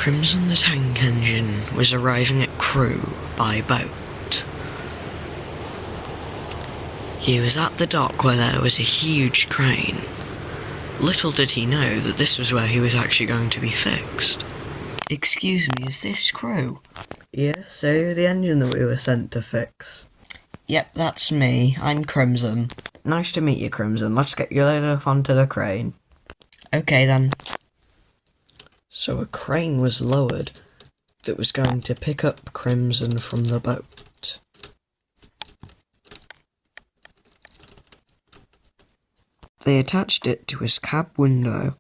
Crimson the Tank Engine was arriving at Crewe by boat. He was at the dock where there was a huge crane. Little did he know that this was where he was actually going to be fixed. Excuse me, is this Crewe? Yeah, so the engine that we were sent to fix. Yep, that's me. I'm Crimson. Nice to meet you, Crimson. Let's get you loaded up onto the crane. Okay then. So a crane was lowered that was going to pick up Crimson from the boat. They attached it to his cab window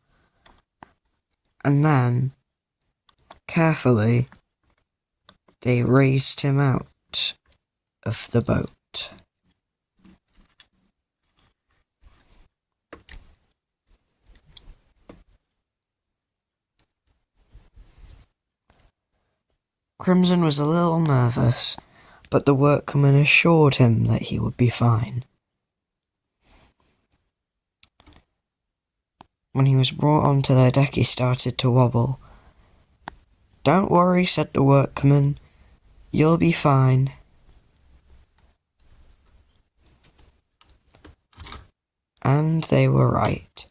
and then, carefully, they raised him out of the boat. Crimson was a little nervous, but the workman assured him that he would be fine. When he was brought onto their deck, he started to wobble. "Don't worry," said the workman. "You'll be fine." And they were right.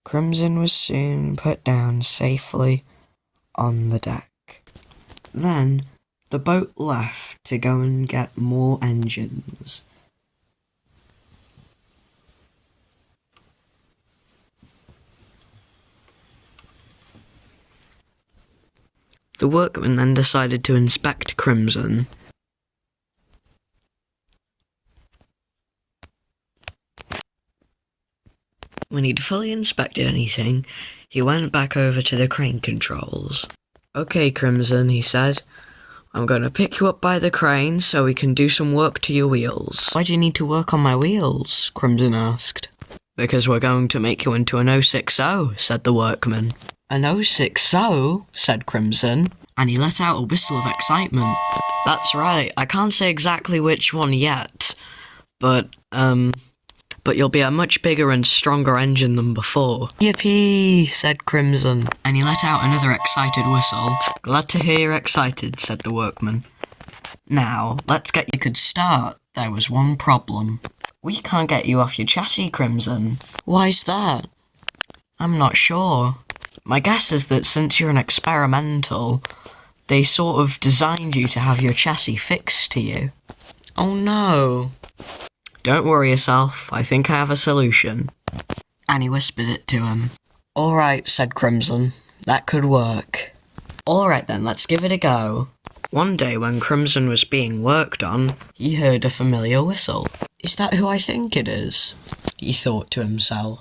Crimson was soon put down safely on the deck. Then, the boat left to go and get more engines. The workman then decided to inspect Crimson. When he'd fully inspected anything, he went back over to the crane controls. "Okay, Crimson," he said. "I'm going to pick you up by the crane so we can do some work to your wheels." Why do you need to work on my wheels? Crimson asked. "Because we're going to make you into an 060, said the workman. "An 060? said Crimson, and he let out a whistle of excitement. "That's right, I can't say exactly which one yet, but you'll be a much bigger and stronger engine than before." "Yippee," said Crimson, and he let out another excited whistle. "Glad to hear you're excited," said the workman. "Now, let's get you could start. There was one problem. We can't get you off your chassis, Crimson." "Why's that?" "I'm not sure. My guess is that since you're an experimental, they sort of designed you to have your chassis fixed to you." "Oh no." "Don't worry yourself, I think I have a solution." And he whispered it to him. "All right," said Crimson. "That could work." "All right then, let's give it a go." One day when Crimson was being worked on, he heard a familiar whistle. "Is that who I think it is?" he thought to himself.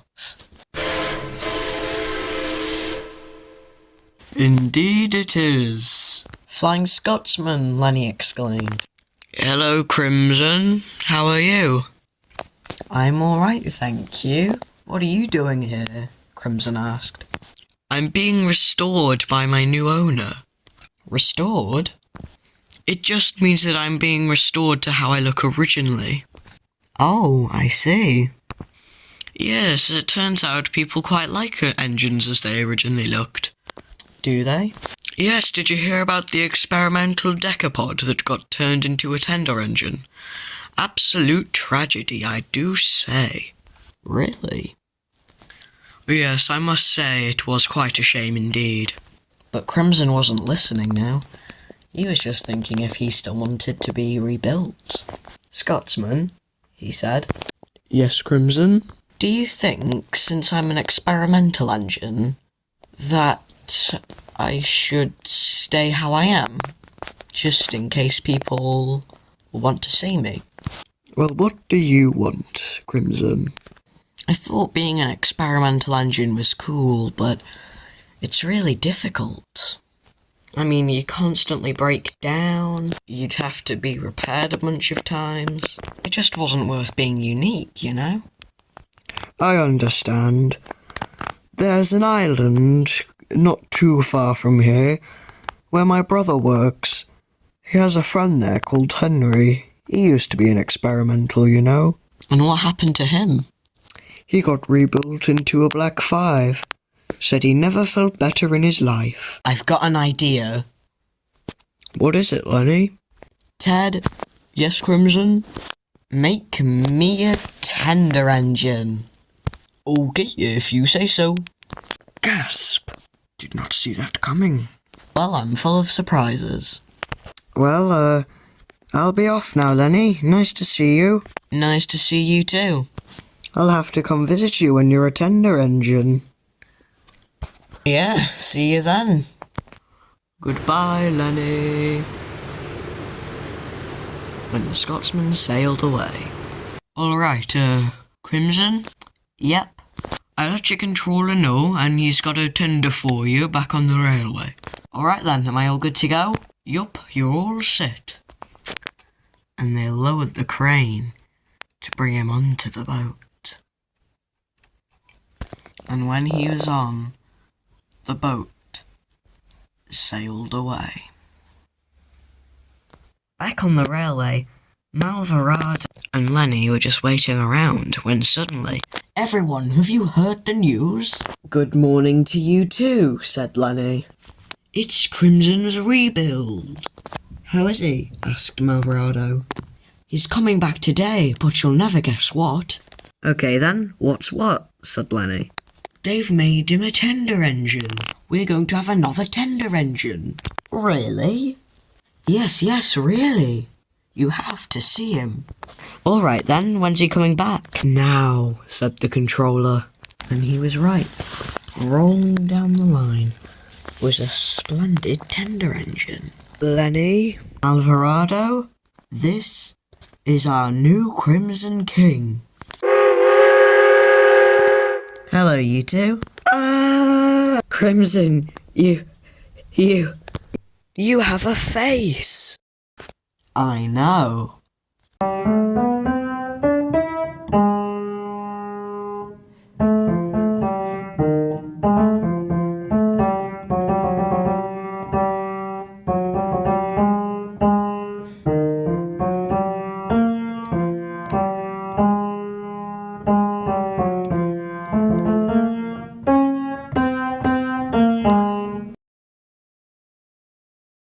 "Indeed it is." "Flying Scotsman," Lenny exclaimed. "Hello, Crimson. How are you?" "I'm all right, thank you. What are you doing here?" Crimson asked. "I'm being restored by my new owner." "Restored?" "It just means that I'm being restored to how I look originally." "Oh, I see." "Yes, it turns out people quite like engines as they originally looked." "Do they?" "Yes, did you hear about the experimental decapod that got turned into a tender engine? Absolute tragedy, I do say." "Really?" "Yes, I must say it was quite a shame indeed." But Crimson wasn't listening now. He was just thinking if he still wanted to be rebuilt. "Scotsman," he said. "Yes, Crimson?" "Do you think, since I'm an experimental engine, that I should stay how I am, just in case people want to see me?" "Well, what do you want, Crimson?" "I thought being an experimental engine was cool, but it's really difficult. I mean, you constantly break down, you'd have to be repaired a bunch of times. It just wasn't worth being unique, you know?" "I understand. There's an island not too far from here where my brother works. He has a friend there called Henry. He used to be an experimental, you know." "And what happened to him?" He got rebuilt into a Black 5. said he never felt better in his life. I've got an idea. What is it, Lenny? Ted, yes, Crimson? Make me a tender engine. Okay, if you say so. Gasp! Did not see that coming. Well, I'm full of surprises. Well, I'll be off now, Lenny. Nice to see you. Nice to see you too. I'll have to come visit you when you're a tender engine. Yeah, see you then. Goodbye, Lenny. When the Scotsman sailed away. All right, Crimson? Yep. I let your controller know, and he's got a tender for you back on the railway. All right then, am I all good to go? Yup, you're all set. And they lowered the crane to bring him onto the boat. And when he was on, the boat sailed away. Back on the railway, Malvarado and Lenny were just waiting around when suddenly, "Everyone, have you heard the news?" Good morning to you too, said Lenny. "It's Crimson's rebuild." How is he? Asked Malvarado. "He's coming back today, but you'll never guess what." Okay then, what's what? Said Lenny. "They've made him a tender engine. We're going to have another tender engine." Really? Yes, really. You have to see him." All right then, when's he coming back? Now, said the controller. And he was right. Rolling down the line was a splendid tender engine. Lenny? Malvarado, this is our new Crimson King. Hello, you two. Crimson, you have a face. I know.